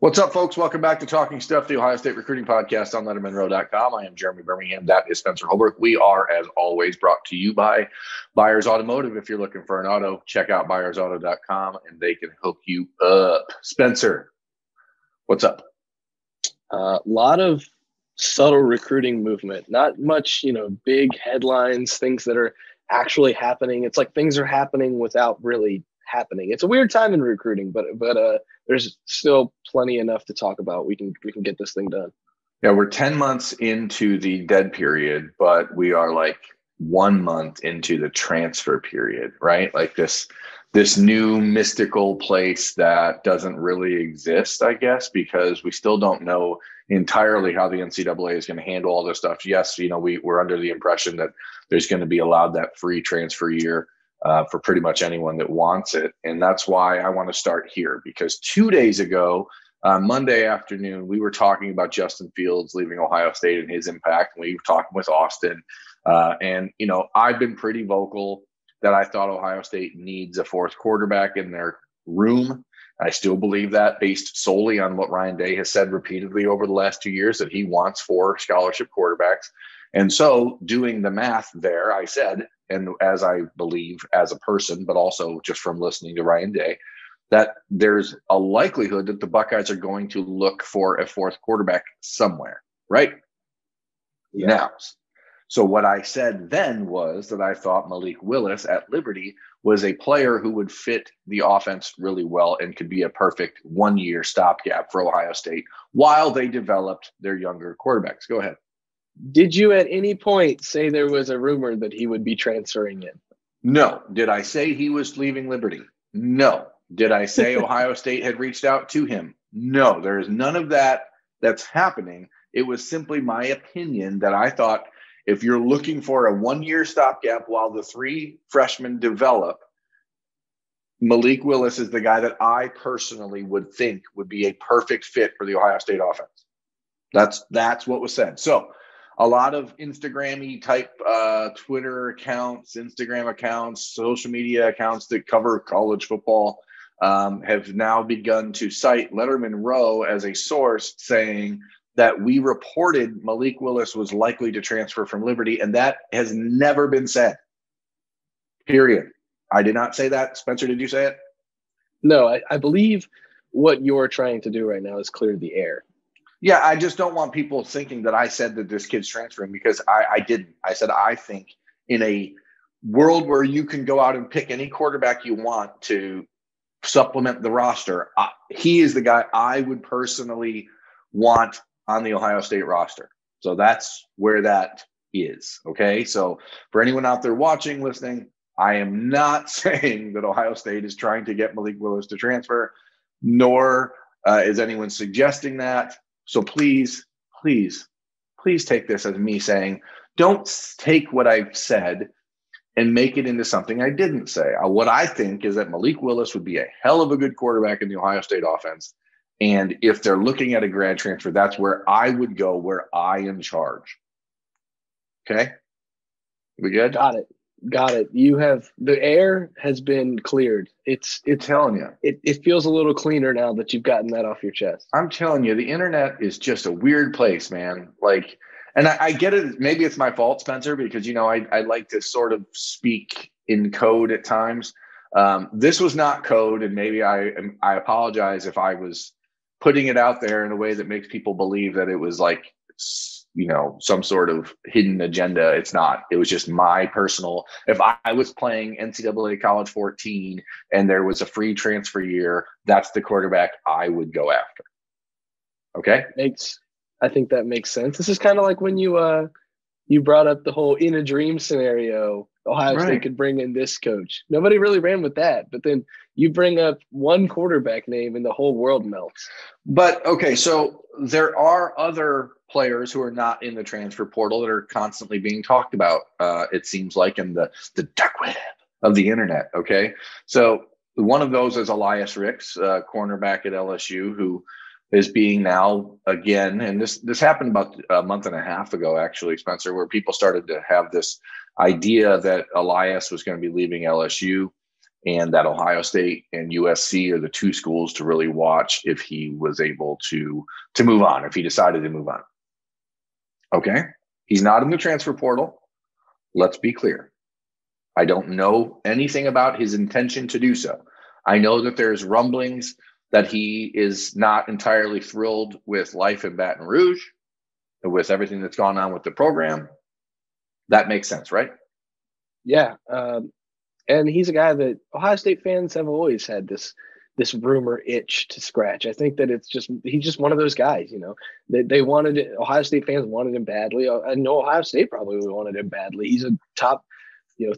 What's up, folks? Welcome back to Talking Stuff, the Ohio State recruiting podcast on LettermenRow.com. I am Jeremy Birmingham. That is Spencer Holbrook. We are, as always, brought to you by Buyers Automotive. If you're looking for an auto, check out buyersauto.com, and they can hook you up. Spencer, what's up? A lot of subtle recruiting movement. Not much, big headlines, things that are actually happening. It's like things are happening without really happening. It's a weird time in recruiting, but there's still plenty enough to talk about. We can get this thing done. Yeah, we're 10 months into the dead period, but we are like 1 month into the transfer period, right? Like this new mystical place that doesn't really exist, I guess, because we still don't know entirely how the NCAA is going to handle all this stuff. Yes, we're under the impression that there's going to be allowed that free transfer year for pretty much anyone that wants it. And that's why I want to start here, because 2 days ago, Monday afternoon, we were talking about Justin Fields leaving Ohio State and his impact. We were talking with Austin. And I've been pretty vocal that I thought Ohio State needs a fourth quarterback in their room. I still believe that, based solely on what Ryan Day has said repeatedly over the last 2 years, that he wants 4 scholarship quarterbacks. And so doing the math there, I said, and as I believe as a person, but also just from listening to Ryan Day, that there's a likelihood that the Buckeyes are going to look for a fourth quarterback somewhere, right? Yeah. Now, so what I said then was that I thought Malik Willis at Liberty was a player who would fit the offense really well and could be a perfect 1-year stopgap for Ohio State while they developed their younger quarterbacks. Go ahead. Did you at any point say there was a rumor that he would be transferring in? No. Did I say he was leaving Liberty? No. Did I say Ohio State had reached out to him? No. There is none of that that's happening. It was simply my opinion that I thought if you're looking for a 1-year stopgap while the 3 freshmen develop, Malik Willis is the guy that I personally would think would be a perfect fit for the Ohio State offense. That's what was said. So a lot of Instagram-y type Twitter accounts, Instagram accounts, social media accounts that cover college football have now begun to cite Lettermen Row as a source, saying that we reported Malik Willis was likely to transfer from Liberty, and that has never been said. Period. I did not say that. Spencer, did you say it? No, I believe what you're trying to do right now is clear the air. Yeah, I just don't want people thinking that I said that this kid's transferring, because I didn't. I said I think in a world where you can go out and pick any quarterback you want to supplement the roster, he is the guy I would personally want on the Ohio State roster. So that's where that is, okay? So for anyone out there watching, listening, I am not saying that Ohio State is trying to get Malik Willis to transfer, nor is anyone suggesting that. So please take this as me saying, don't take what I've said and make it into something I didn't say. What I think is that Malik Willis would be a hell of a good quarterback in the Ohio State offense. And if they're looking at a grad transfer, that's where I would go, where I am in charge. Okay? We good? Got it. The air has been cleared. I'm telling you. It feels a little cleaner now that you've gotten that off your chest. I'm telling you, the internet is just a weird place, man. Like, and I get it. Maybe it's my fault, Spencer, because, I like to sort of speak in code at times. This was not code, and maybe I apologize if I was putting it out there in a way that makes people believe that it was like, some sort of hidden agenda. It's not. It was just my personal. If I was playing NCAA College 14 and there was a free transfer year, that's the quarterback I would go after. Okay? I think that makes sense. This is kind of like when you brought up the whole in a dream scenario. Ohio State could bring in this coach. Nobody really ran with that, but then you bring up one quarterback name and the whole world melts. But okay, so there are other players who are not in the transfer portal that are constantly being talked about, it seems like, in the dark web of the internet, okay? So one of those is Elias Ricks, cornerback at LSU, who is being now again, and this happened about a month and a half ago, actually, Spencer, where people started to have this idea that Elias was going to be leaving LSU. and that Ohio State and USC are the two schools to really watch if he was able to move on, if he decided to move on. Okay? He's not in the transfer portal. Let's be clear. I don't know anything about his intention to do so. I know that there's rumblings that he is not entirely thrilled with life in Baton Rouge, with everything that's gone on with the program. That makes sense, right? Yeah. And he's a guy that Ohio State fans have always had this rumor itch to scratch. I think that he's just one of those guys, they wanted it. Ohio State fans wanted him badly. I know Ohio State probably wanted him badly. He's a top,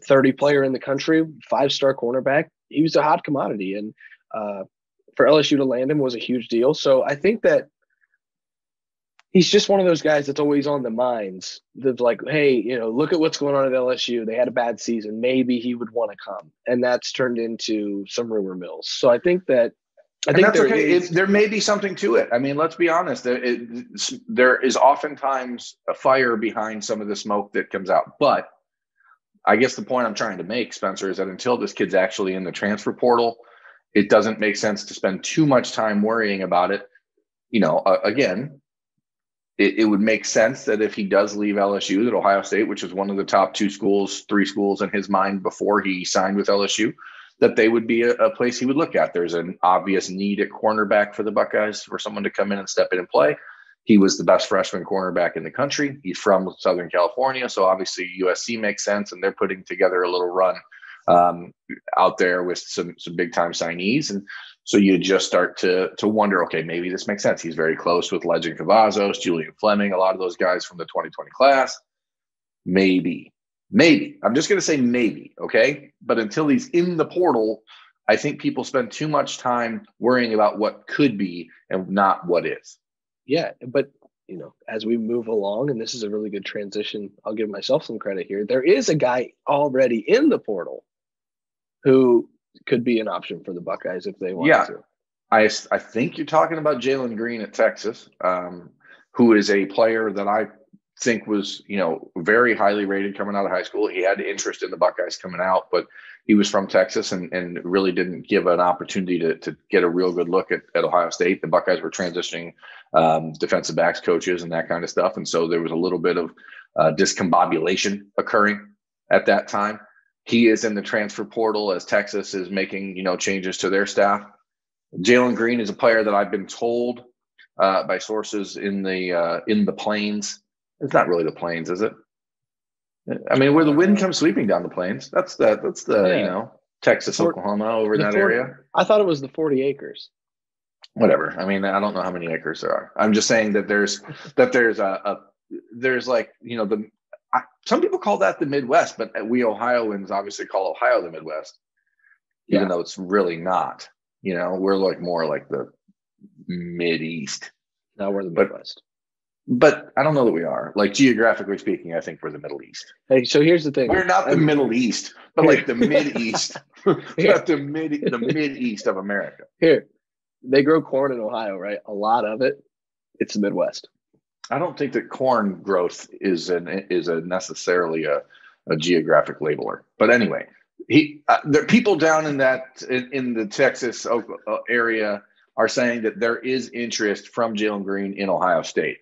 30 player in the country, 5-star cornerback. He was a hot commodity. And for LSU to land him was a huge deal. So I think that he's just one of those guys that's always on the minds. That's like, hey, look at what's going on at LSU. They had a bad season. Maybe he would want to come, and that's turned into some rumor mills. So I think that's okay. There may be something to it. I mean, let's be honest. There is oftentimes a fire behind some of the smoke that comes out. But I guess the point I'm trying to make, Spencer, is that until this kid's actually in the transfer portal, it doesn't make sense to spend too much time worrying about it. Again. It would make sense that if he does leave LSU, that Ohio State, which was one of the top 3 schools in his mind before he signed with LSU, that they would be a place he would look at. There's an obvious need at cornerback for the Buckeyes for someone to come in and step in and play. He was the best freshman cornerback in the country. He's from Southern California, so obviously USC makes sense, and they're putting together a little run out there with some big-time signees. And so you just start to wonder, okay, maybe this makes sense. He's very close with Legend Cavazos, Julian Fleming, a lot of those guys from the 2020 class. Maybe. I'm just going to say maybe, okay? But until he's in the portal, I think people spend too much time worrying about what could be and not what is. Yeah, but, as we move along, and this is a really good transition, I'll give myself some credit here. There is a guy already in the portal who could be an option for the Buckeyes if they want to. I think you're talking about Jalen Green at Texas, who is a player that I think was, very highly rated coming out of high school. He had interest in the Buckeyes coming out, but he was from Texas and really didn't give an opportunity to get a real good look at Ohio State. The Buckeyes were transitioning defensive backs coaches and that kind of stuff. And so there was a little bit of discombobulation occurring at that time. He is in the transfer portal as Texas is making, changes to their staff. Jalen Green is a player that I've been told by sources in the plains. It's not really the plains, is it? I mean, where the wind comes sweeping down the plains. That's Texas, Oklahoma, over in that area. I thought it was the 40 acres. Whatever. I mean, I don't know how many acres there are. I'm just saying that there's some people call that the Midwest, but we Ohioans obviously call Ohio the Midwest, even though it's really not. We're more like the Mid-East. No, we're the Midwest. But I don't know that we are. Like, geographically speaking, I think we're the Middle East. Hey, so here's the thing. We're not the Middle East, but like the Mid-East. Not the Mid-East of America. Here, they grow corn in Ohio, right? A lot of it. It's the Midwest. I don't think that corn growth is necessarily a geographic labeler. But anyway, the people down in the Texas area are saying that there is interest from Jalen Green in Ohio State.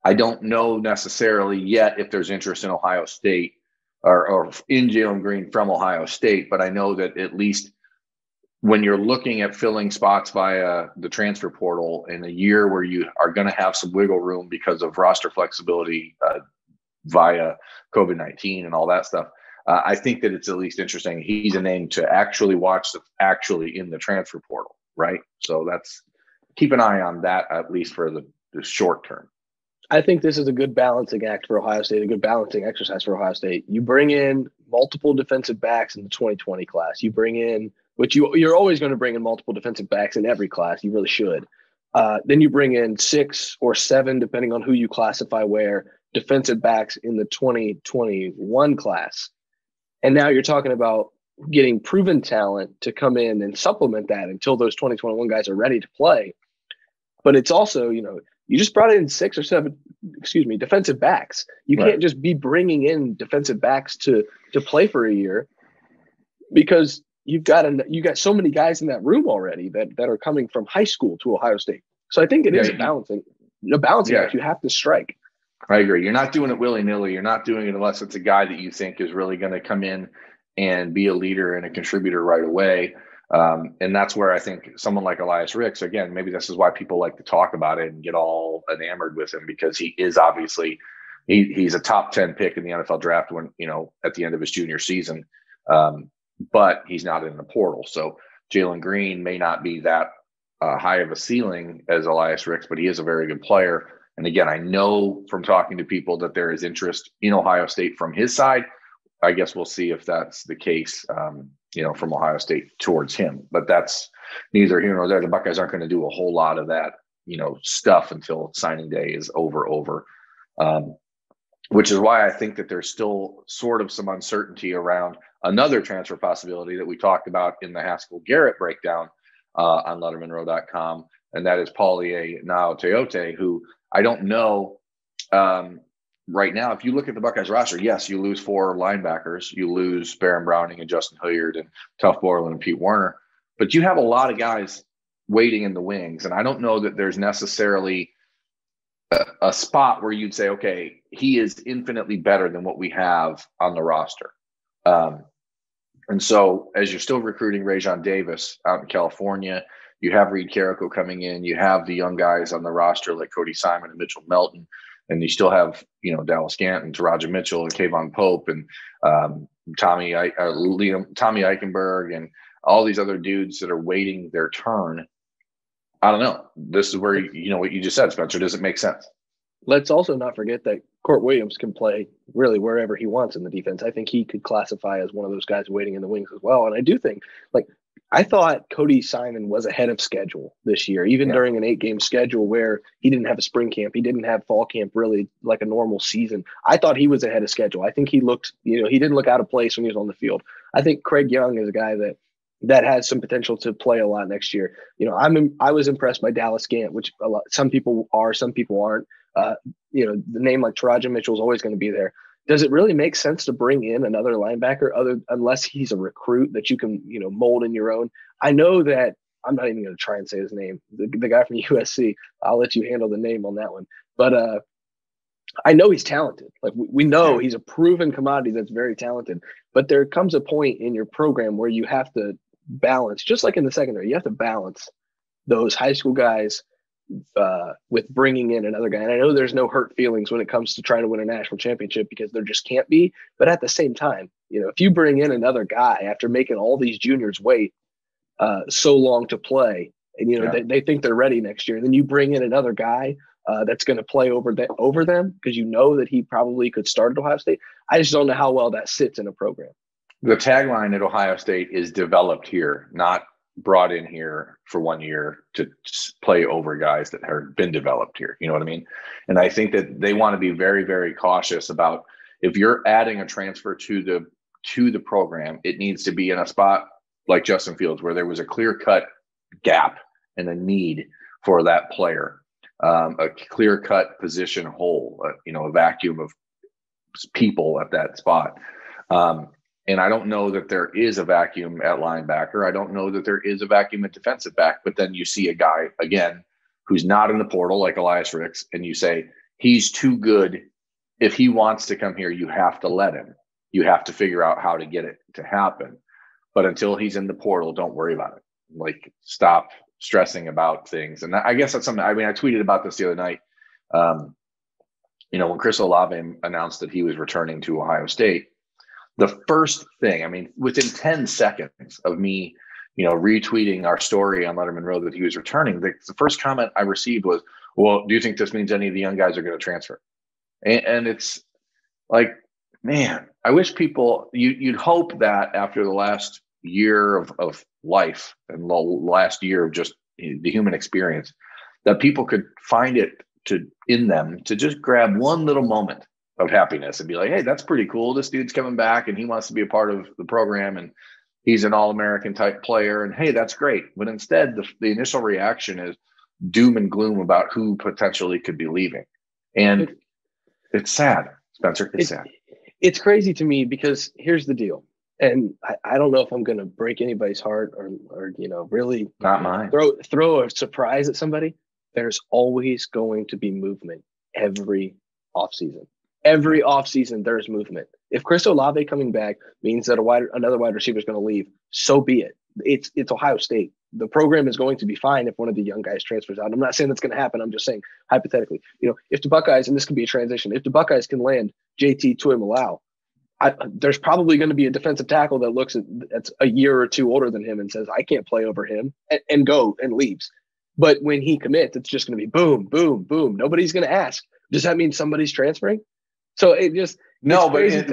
I don't know necessarily yet if there's interest in Ohio State or in Jalen Green from Ohio State, but I know that at least when you're looking at filling spots via the transfer portal in a year where you are going to have some wiggle room because of roster flexibility via COVID-19 and all that stuff, I think that it's at least interesting. He's a name to actually watch that's actually in the transfer portal, right? So keep an eye on that, at least for the short term. I think this is a good balancing act for Ohio State, a good balancing exercise for Ohio State. You bring in multiple defensive backs in the 2020 class. You bring in, which you're always going to bring in multiple defensive backs in every class. You really should. Then you bring in 6 or 7, depending on who you classify where, defensive backs in the 2021 class. And now you're talking about getting proven talent to come in and supplement that until those 2021 guys are ready to play. But it's also, you just brought in 6 or 7, defensive backs. You can't just be bringing in defensive backs to play for a year, because you got so many guys in that room already that are coming from high school to Ohio State. So I think it is a balancing act you have to strike. I agree. You're not doing it willy-nilly. You're not doing it unless it's a guy that you think is really going to come in and be a leader and a contributor right away. And that's where I think someone like Elias Ricks, again, maybe this is why people like to talk about it and get all enamored with him, because he is obviously he's a top 10 pick in the NFL draft when, at the end of his junior season. But he's not in the portal. So Jalen Green may not be that high of a ceiling as Elias Ricks, but he is a very good player. And again, I know from talking to people that there is interest in Ohio State from his side. I guess we'll see if that's the case, from Ohio State towards him. But that's neither here nor there. The Buckeyes aren't going to do a whole lot of that, stuff until signing day is over. Which is why I think that there's still sort of some uncertainty around another transfer possibility that we talked about in the Haskell-Garrett breakdown on LettermenRow.com, and that is Paulie Naoteote, who I don't know right now. If you look at the Buckeyes roster, yes, you lose 4 linebackers. You lose Baron Browning and Justin Hilliard and Tuff Borland and Pete Werner. But you have a lot of guys waiting in the wings, and I don't know that there's necessarily a spot where you'd say, okay, he is infinitely better than what we have on the roster. And so as you're still recruiting Rajon Davis out in California, you have Reed Carrico coming in, you have the young guys on the roster like Cody Simon and Mitchell Melton, and you still have, Dallas Ganton, Taraja Mitchell and Kayvon Pope and Tommy Eichenberg and all these other dudes that are waiting their turn. I don't know. This is where, what you just said, Spencer. Does it make sense? Let's also not forget that Court Williams can play really wherever he wants in the defense. I think he could classify as one of those guys waiting in the wings as well. And I do think, I thought Cody Simon was ahead of schedule this year, even during an 8-game schedule where he didn't have a spring camp. He didn't have fall camp really like a normal season. I thought he was ahead of schedule. I think he looked, he didn't look out of place when he was on the field. I think Craig Young is a guy that has some potential to play a lot next year. I was impressed by Dallas Gant, which some people are, some people aren't. The name like Taraja Mitchell is always going to be there. Does it really make sense to bring in another linebacker unless he's a recruit that you can, mold in your own? I know that I'm not even going to try and say his name. The guy from USC, I'll let you handle the name on that one. But I know he's talented. We know he's a proven commodity that's very talented. But there comes a point in your program where you have to balance, just like in the secondary, you have to balance those high school guys with bringing in another guy. And I know there's no hurt feelings when it comes to trying to win a national championship because there just can't be. But at the same time, if you bring in another guy after making all these juniors wait so long to play, and they think they're ready next year, and then you bring in another guy that's going to play over them because that he probably could start at Ohio State. I just don't know how well that sits in a program. The tagline at Ohio State is developed here, not brought in here for 1 year to play over guys that have been developed here. You know what I mean? And I think that they want to be very, very cautious about if you're adding a transfer to the program, it needs to be in a spot like Justin Fields where there was a clear-cut gap and a need for that player, a clear-cut position hole, a vacuum of people at that spot. And I don't know that there is a vacuum at linebacker. I don't know that there is a vacuum at defensive back. But then you see a guy, again, who's not in the portal like Elias Ricks, and you say, he's too good. If he wants to come here, you have to let him. You have to figure out how to get it to happen. But until he's in the portal, don't worry about it. Stop stressing about things. And I guess that's something, I tweeted about this the other night. When Chris Olave announced that he was returning to Ohio State, the first thing, within 10 seconds of me, retweeting our story on Lettermen Row that he was returning, the first comment I received was, well, do you think this means any of the young guys are going to transfer? And it's like, man, I wish people, you'd hope that after the last year of life and the last year of just the human experience, that people could find it in them to just grab one little moment of happiness and be like, hey, that's pretty cool. This dude's coming back and he wants to be a part of the program and he's an all-American type player. And hey, that's great. But instead, the initial reaction is doom and gloom about who potentially could be leaving. And it's sad, Spencer. It's sad. It's crazy to me because here's the deal. And I don't know if I'm going to break anybody's heart or really Not mine. throw a surprise at somebody. There's always going to be movement every offseason. Every offseason, there's movement. If Chris Olave coming back means that another wide receiver is going to leave, so be it. It's Ohio State. The program is going to be fine if one of the young guys transfers out. I'm not saying that's going to happen. I'm just saying hypothetically, if the Buckeyes, and this could be a transition, if the Buckeyes can land JT Tuimoloau, there's probably going to be a defensive tackle that looks that's a year or two older than him and says, I can't play over him, and go and leaves. But when he commits, it's just going to be boom, boom, boom. Nobody's going to ask. Does that mean somebody's transferring? So it just no. But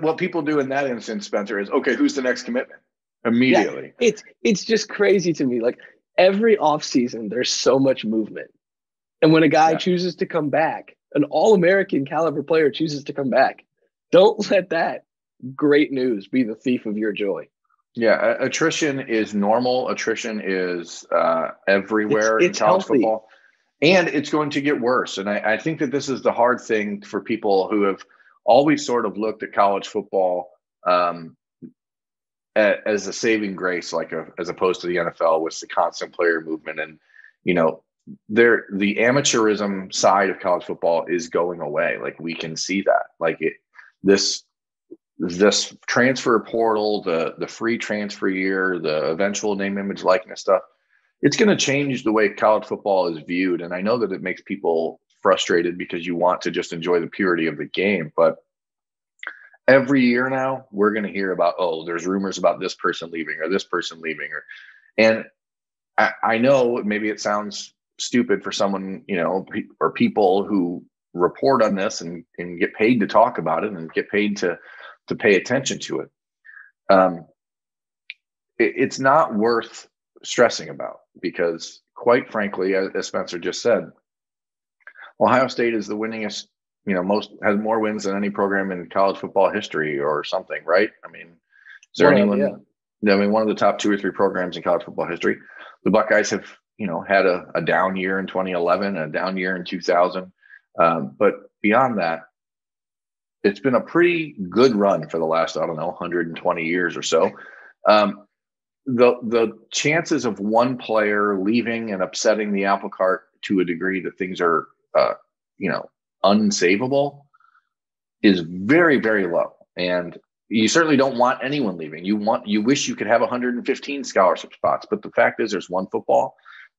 what people do in that instance, Spencer, is okay. Who's the next commitment? Immediately. Yeah, it's just crazy to me. Like every offseason, there's so much movement, and when a guy chooses to come back, an All-American caliber player chooses to come back, don't let that great news be the thief of your joy. Yeah, attrition is normal. Attrition is everywhere in college football. And it's going to get worse. And I think that this is the hard thing for people who have always sort of looked at college football as a saving grace, as opposed to the NFL with the constant player movement. And, the amateurism side of college football is going away. Like we can see that. This transfer portal, the free transfer year, the eventual name, image, likeness stuff, it's going to change the way college football is viewed. And I know that it makes people frustrated because you want to just enjoy the purity of the game. But every year now, we're going to hear about, there's rumors about this person leaving or this person leaving. And I know maybe it sounds stupid for someone, or people who report on this and get paid to talk about it and get paid to pay attention to it. It's not worth stressing about because, quite frankly, as Spencer just said, Ohio State is the winningest, has more wins than any program in college football history or something, right? I mean, is there anyone? Yeah. I mean, one of the top 2 or 3 programs in college football history. The Buckeyes have, had a down year in 2011, a down year in 2000. But beyond that, it's been a pretty good run for the last, 120 years or so. The chances of one player leaving and upsetting the apple cart to a degree that things are, unsavable is very, very low. And you certainly don't want anyone leaving. You wish you could have 115 scholarship spots, but the fact is there's one football.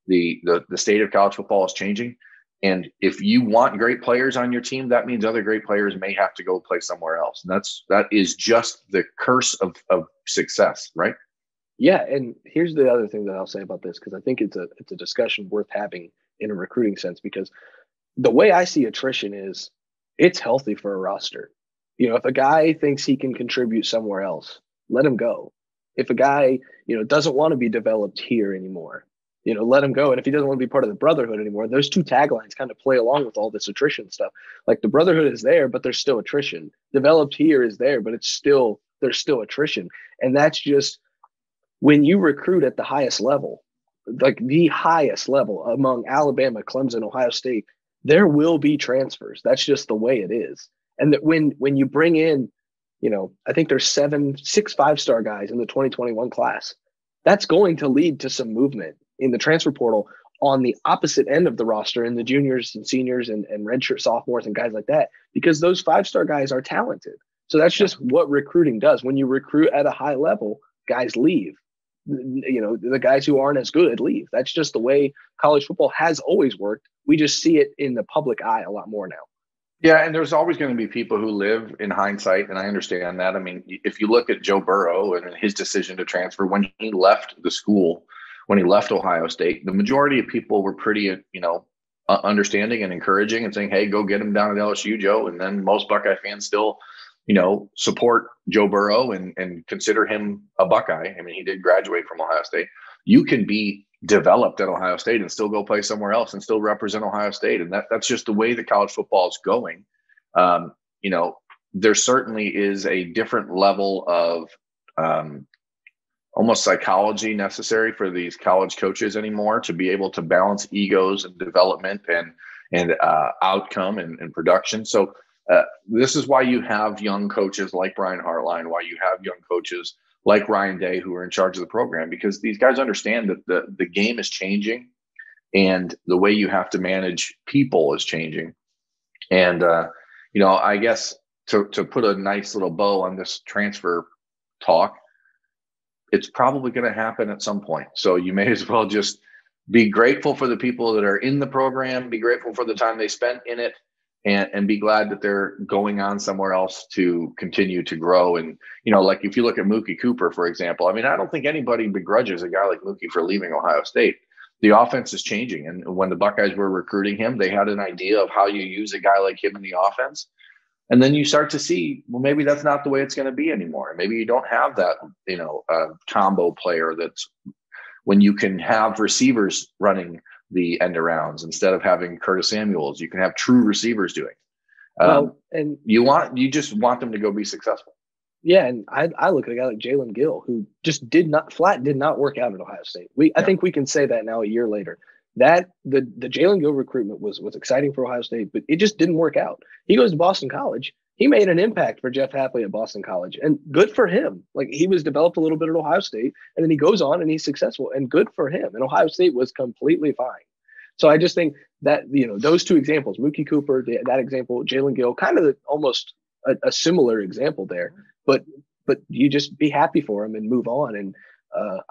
The state of college football is changing. And if you want great players on your team, that means other great players may have to go play somewhere else. And that is just the curse of success, right? Yeah. And here's the other thing that I'll say about this, because I think it's a discussion worth having in a recruiting sense, because the way I see attrition is it's healthy for a roster. If a guy thinks he can contribute somewhere else, let him go. If a guy, doesn't want to be developed here anymore, let him go. And if he doesn't want to be part of the brotherhood anymore, those 2 taglines kind of play along with all this attrition stuff. Like the brotherhood is there, but there's still attrition. Developed here is there, but there's still attrition. And that's just when you recruit at the highest level, like the highest level among Alabama, Clemson, Ohio State, there will be transfers. That's just the way it is. And that when you bring in, I think there's 6 5-star guys in the 2021 class, that's going to lead to some movement in the transfer portal on the opposite end of the roster in the juniors and seniors and redshirt sophomores and guys like that, because those 5-star guys are talented. So that's just what recruiting does. When you recruit at a high level, guys leave. The guys who aren't as good leave. That's just the way college football has always worked. We just see it in the public eye a lot more now. Yeah, and there's always going to be people who live in hindsight, and I understand that. I mean, if you look at Joe Burrow and his decision to transfer when he left the school, when he left Ohio State, the majority of people were pretty, understanding and encouraging and saying, hey, go get him down at LSU, Joe. And then most Buckeye fans still, support Joe Burrow and consider him a Buckeye. I mean, he did graduate from Ohio State. You can be developed at Ohio State and still go play somewhere else and still represent Ohio State. And that's just the way that college football is going. There certainly is a different level of almost psychology necessary for these college coaches anymore to be able to balance egos and development and outcome and production. So This is why you have young coaches like Brian Hartline, why you have young coaches like Ryan Day who are in charge of the program, because these guys understand that the game is changing and the way you have to manage people is changing. And, I guess to put a nice little bow on this transfer talk, it's probably going to happen at some point. So you may as well just be grateful for the people that are in the program, be grateful for the time they spent in it, and be glad that they're going on somewhere else to continue to grow. And, like if you look at Mookie Cooper, for example, I mean, I don't think anybody begrudges a guy like Mookie for leaving Ohio State. The offense is changing. And when the Buckeyes were recruiting him, they had an idea of how you use a guy like him in the offense. And then you start to see, well, maybe that's not the way it's going to be anymore. Maybe you don't have that, combo player that's when you can have receivers running the end arounds instead of having Curtis Samuels. You can have true receivers doing. And you just want them to go be successful. Yeah, and I look at a guy like Jalen Gill, who just did not work out at Ohio State. I think we can say that now a year later. That the Jalen Gill recruitment was exciting for Ohio State, but it just didn't work out. He goes to Boston College. He made an impact for Jeff Hapley at Boston College, and good for him. Like, he was developed a little bit at Ohio State, and then he goes on and he's successful, and good for him. And Ohio State was completely fine. So I just think that, those two examples, Mookie Cooper, that example, Jalen Gill, kind of almost a similar example there. But you just be happy for him and move on. And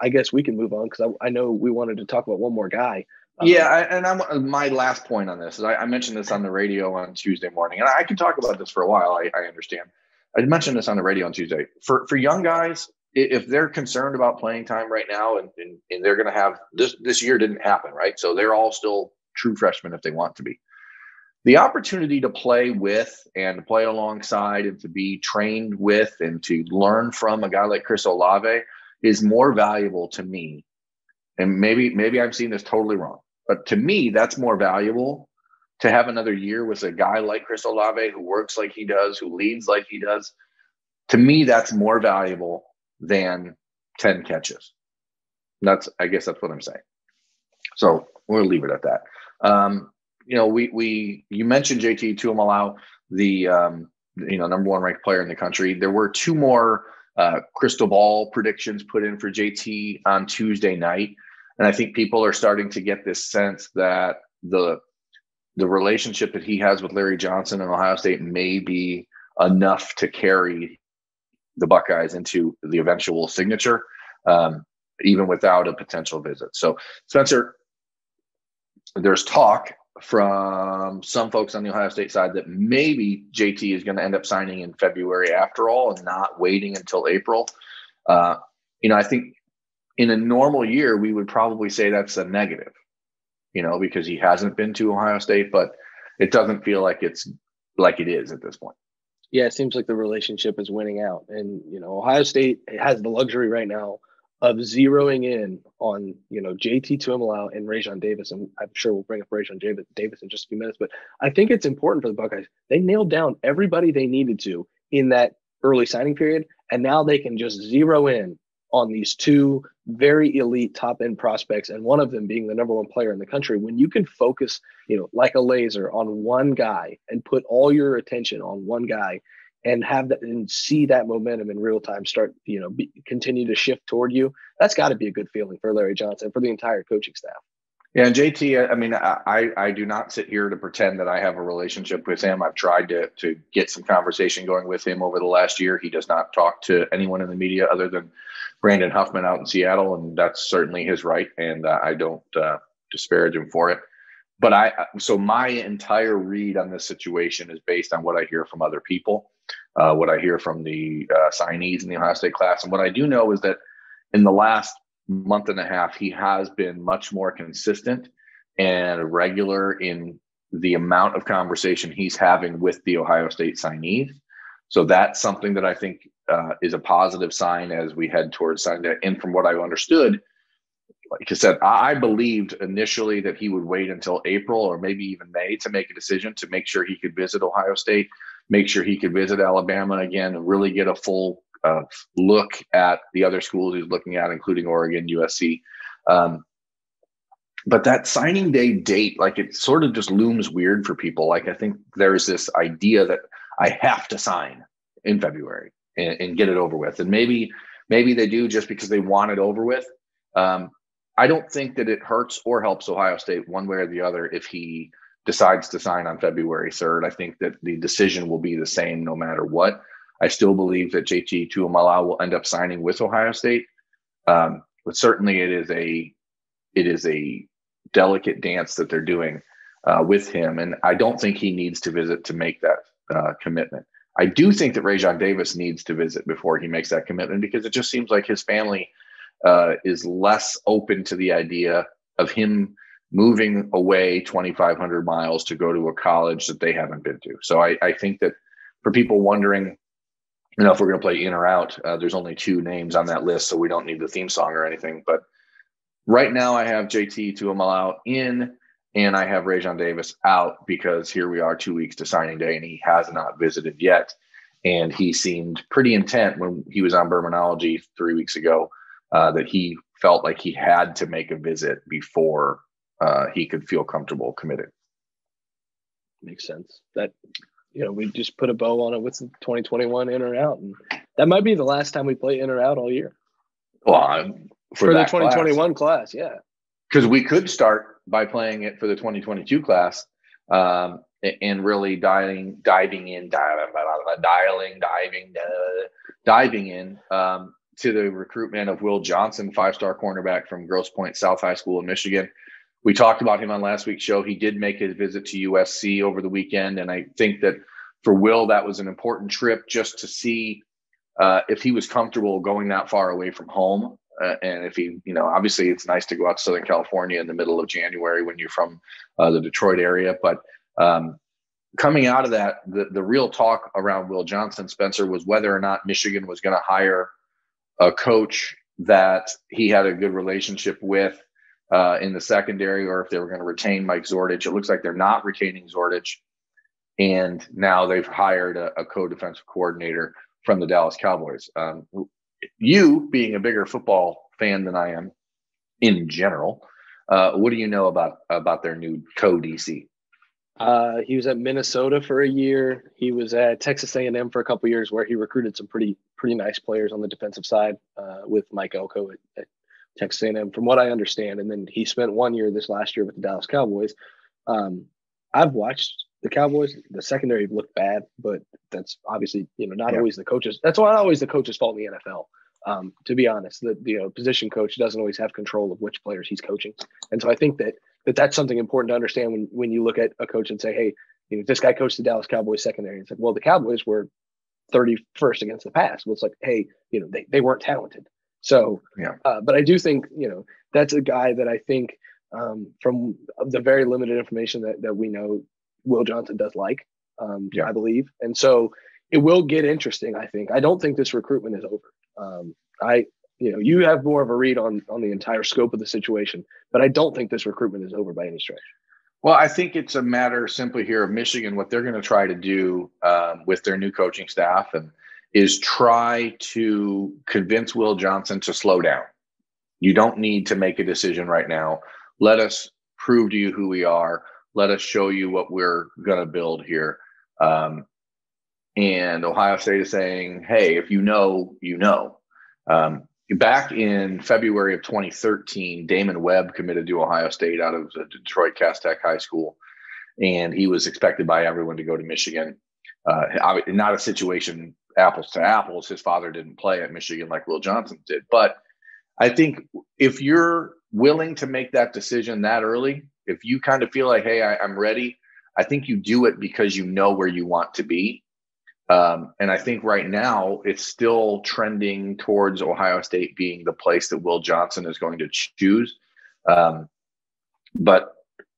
I guess we can move on because I know we wanted to talk about one more guy. My last point on this is I mentioned this on the radio on Tuesday morning, and I could talk about this for a while. I understand. I mentioned this on the radio on Tuesday. For young guys, if they're concerned about playing time right now, and they're going to have this year didn't happen, right? So they're all still true freshmen if they want to be. The opportunity to play with and to play alongside and to be trained with and to learn from a guy like Chris Olave is more valuable to me. And maybe I'm seeing this totally wrong, but to me, that's more valuable to have another year with a guy like Chris Olave who works like he does, who leads like he does. To me, that's more valuable than 10 catches. I guess that's what I'm saying. So we'll leave it at that. You mentioned JT Tuimoloau, the number one ranked player in the country. There were two more crystal ball predictions put in for JT on Tuesday night, and I think people are starting to get this sense that the relationship that he has with Larry Johnson and Ohio State may be enough to carry the Buckeyes into the eventual signature, even without a potential visit. So, Spencer, there's talk from some folks on the Ohio State side that maybe JT is going to end up signing in February after all and not waiting until April. I think in a normal year, we would probably say that's a negative, because he hasn't been to Ohio State, but it doesn't feel like it's like it is at this point. Yeah, it seems like the relationship is winning out. And, Ohio State has the luxury right now of zeroing in on, JT Tuimoloau and Rajon Davis. And I'm sure we'll bring up Rajon Davis in just a few minutes. But I think it's important for the Buckeyes. They nailed down everybody they needed to in that early signing period. And now they can just zero in on these two very elite top end prospects. And one of them being the number one player in the country. When you can focus, like a laser on one guy and put all your attention on one guy, and have that and see that momentum in real time start, continue to shift toward you. That's got to be a good feeling for Larry Johnson, for the entire coaching staff. Yeah, and JT, I mean, I do not sit here to pretend that I have a relationship with him. I've tried to get some conversation going with him over the last year. He does not talk to anyone in the media other than Brandon Huffman out in Seattle, and that's certainly his right, and I don't disparage him for it. But so my entire read on this situation is based on what I hear from other people, what I hear from the signees in the Ohio State class. And what I do know is that in the last month and a half, he has been much more consistent and regular in the amount of conversation he's having with the Ohio State signees. So that's something that I think is a positive sign as we head towards signing day. And from what I understood, like I said, I believed initially that he would wait until April or maybe even May to make a decision to make sure he could visit Ohio State, make sure he could visit Alabama again, and really get a full look at the other schools he's looking at, including Oregon, USC. But that signing day date, like, it sort of just looms weird for people. Like, I think there's this idea that I have to sign in February and get it over with. And maybe they do just because they want it over with. I don't think that it hurts or helps Ohio State one way or the other if he decides to sign on February 3rd. I think that the decision will be the same no matter what. I still believe that JT Tuimoloau will end up signing with Ohio State. But certainly it is a delicate dance that they're doing with him. And I don't think he needs to visit to make that commitment. I do think that Rajon Davis needs to visit before he makes that commitment, because it just seems like his family is less open to the idea of him moving away 2,500 miles to go to a college that they haven't been to. So I think that for people wondering, if we're going to play in or out, there's only 2 names on that list, so we don't need the theme song or anything. But right now I have JT Tuimoloau in, and I have Rajon Davis out, because here we are 2 weeks to signing day, and he has not visited yet. And he seemed pretty intent when he was on Birminology 3 weeks ago that he felt like he had to make a visit before he could feel comfortable committing. Makes sense. That, we just put a bow on it with the 2021 in or out, and that might be the last time we play in or out all year. Well, for the 2021 class, yeah. Because we could start by playing it for the 2022 class, and really diving in to the recruitment of Will Johnson, 5-star cornerback from Grosse Pointe South High School in Michigan. We talked about him on last week's show. He did make his visit to USC over the weekend, and I think that for Will, that was an important trip just to see if he was comfortable going that far away from home. And if he, obviously it's nice to go out to Southern California in the middle of January when you're from the Detroit area. But coming out of that, the real talk around Will Johnson, Spencer, was whether or not Michigan was going to hire a coach that he had a good relationship with in the secondary, or if they were going to retain Mike Zordich. It looks like they're not retaining Zordich. And now they've hired a co-defensive coordinator from the Dallas Cowboys. You, being a bigger football fan than I am in general, what do you know about their new co-DC? He was at Minnesota for a year. He was at Texas A&M for a couple of years, where he recruited some pretty nice players on the defensive side with Mike Elko at Texas A&M, from what I understand. And then he spent 1 year this last year with the Dallas Cowboys. I've watched the Cowboys. The secondary looked bad, but that's obviously not always the coaches. That's not always the coach's fault in the NFL. To be honest, the position coach doesn't always have control of which players he's coaching. And so I think that's something important to understand when you look at a coach and say, hey, this guy coached the Dallas Cowboys secondary. It's like, well, the Cowboys were 31st against the pass. Well, it's like, hey, they weren't talented. So, but I do think, that's a guy that I think from the very limited information that we know, Will Johnson does like, I believe. And so it will get interesting, I think. I don't think this recruitment is over. You have more of a read on the entire scope of the situation, but I don't think this recruitment is over by any stretch. Well, I think it's a matter simply here of Michigan. What they're going to try to do with their new coaching staff is try to convince Will Johnson to slow down. You don't need to make a decision right now. Let us prove to you who we are. Let us show you what we're going to build here. And Ohio State is saying, hey, if you know, you know. Back in February of 2013, Damon Webb committed to Ohio State out of Detroit Cass Tech High School, and he was expected by everyone to go to Michigan. Not a situation apples to apples. His father didn't play at Michigan like Will Johnson did. But I think if you're willing to make that decision that early, if you kind of feel like, hey, I'm ready, I think you do it because you know where you want to be. And I think right now it's still trending towards Ohio State being the place that Will Johnson is going to choose. But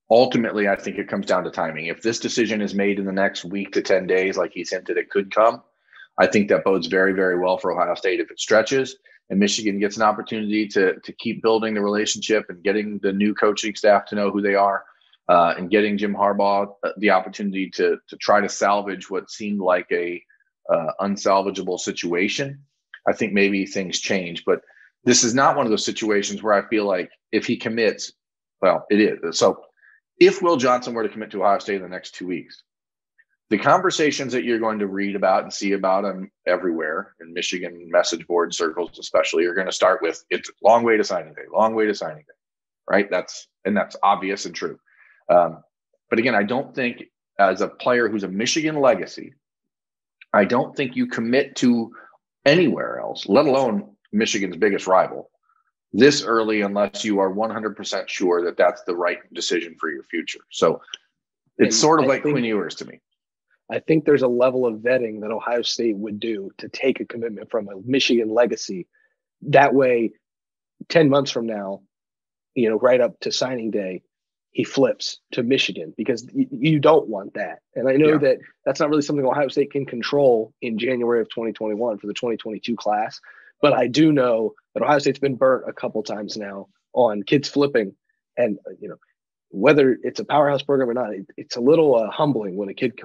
ultimately, I think it comes down to timing. If this decision is made in the next week to 10 days, like he's hinted it could come, I think that bodes very, very well for Ohio State. If it stretches and Michigan gets an opportunity to keep building the relationship and getting the new coaching staff to know who they are, and getting Jim Harbaugh the opportunity to try to salvage what seemed like a unsalvageable situation, I think maybe things change. But this is not one of those situations where I feel like if he commits, well, it is. So if Will Johnson were to commit to Ohio State in the next 2 weeks, the conversations that you're going to read about and see about them everywhere in Michigan message board circles, especially, are going to start with, it's a long way to signing day, long way to signing day, right? That's obvious and true. But again, I don't think, as a player who's a Michigan legacy, I don't think you commit to anywhere else, let alone Michigan's biggest rival, this early unless you are 100% sure that that's the right decision for your future. So it's sort of like Quinn Ewers to me. I think there's a level of vetting that Ohio State would do to take a commitment from a Michigan legacy. That way, 10 months from now, right up to signing day, he flips to Michigan, because you don't want that. And I know that that's not really something Ohio State can control in January of 2021 for the 2022 class. But I do know that Ohio State's been burnt a couple times now on kids flipping. And, whether it's a powerhouse program or not, it's a little humbling when a kid,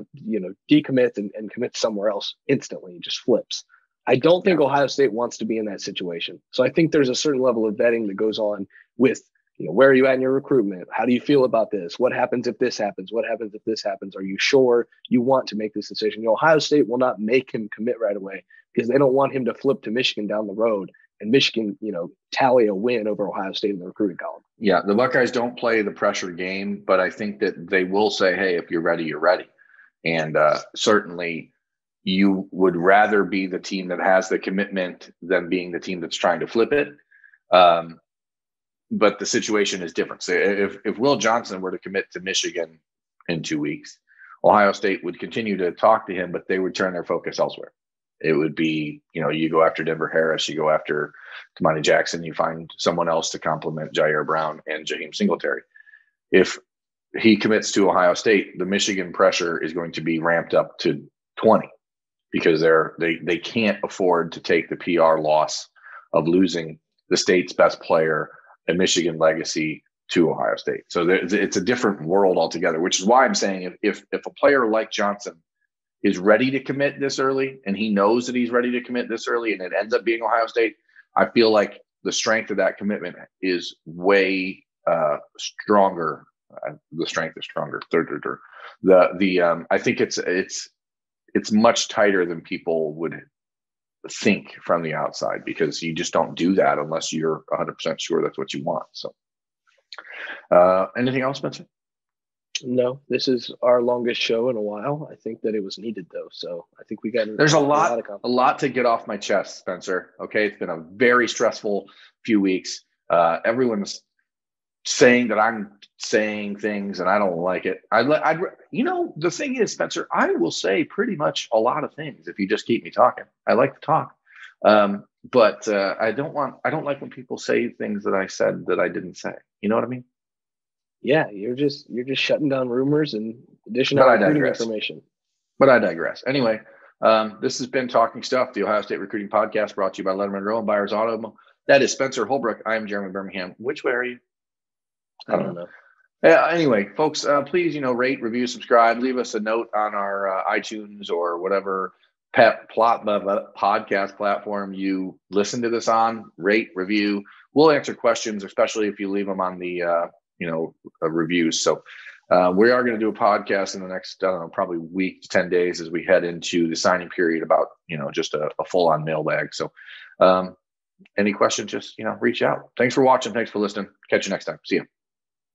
decommits and commits somewhere else instantly, just flips. I don't think Ohio State wants to be in that situation. So I think there's a certain level of vetting that goes on with, where are you at in your recruitment? How do you feel about this? What happens if this happens? What happens if this happens? Are you sure you want to make this decision? Ohio State will not make him commit right away, because they don't want him to flip to Michigan down the road and Michigan, tally a win over Ohio State in the recruiting column. Yeah, the Buckeyes don't play the pressure game, but I think that they will say, hey, if you're ready, you're ready. And certainly you would rather be the team that has the commitment than being the team that's trying to flip it. But the situation is different. So if Will Johnson were to commit to Michigan in 2 weeks, Ohio State would continue to talk to him, but they would turn their focus elsewhere. It would be, you go after Denver Harris, you go after Tamani Jackson, you find someone else to complement Jair Brown and Jaheim Singletary. If he commits to Ohio State, the Michigan pressure is going to be ramped up to 20, because they can't afford to take the PR loss of losing the state's best player, a Michigan legacy, to Ohio State. So it's a different world altogether, which is why I'm saying if a player like Johnson is ready to commit this early, and he knows that he's ready to commit this early, and it ends up being Ohio State, I feel like the strength of that commitment is way stronger. The strength is stronger. I think it's much tighter than people would think from the outside, because you just don't do that unless you're 100% sure that's what you want. So, anything else, Spencer? No, this is our longest show in a while. I think that it was needed, though. So I think we got. There's a lot to get off my chest, Spencer. Okay, it's been a very stressful few weeks. Everyone's saying that I'm saying things, and I don't like it. The thing is, Spencer, I will say pretty much a lot of things if you just keep me talking. I like to talk, but I don't like when people say things that I said that I didn't say. You know what I mean? Yeah, you're just shutting down rumors and dishing out recruiting information. But I digress. Anyway, this has been Talking Stuff, the Ohio State Recruiting Podcast, brought to you by Lettermen Row and Buyers Auto. That is Spencer Holbrook. I am Jeremy Birmingham. Which way are you? I don't know. Yeah. Anyway, folks, please, rate, review, subscribe, leave us a note on our iTunes or whatever podcast platform you listen to this on. Rate, review. We'll answer questions, especially if you leave them on the reviews. So we are going to do a podcast in the next, probably week to 10 days as we head into the signing period about, just a full-on mailbag. So any questions, just, reach out. Thanks for watching. Thanks for listening. Catch you next time. See you.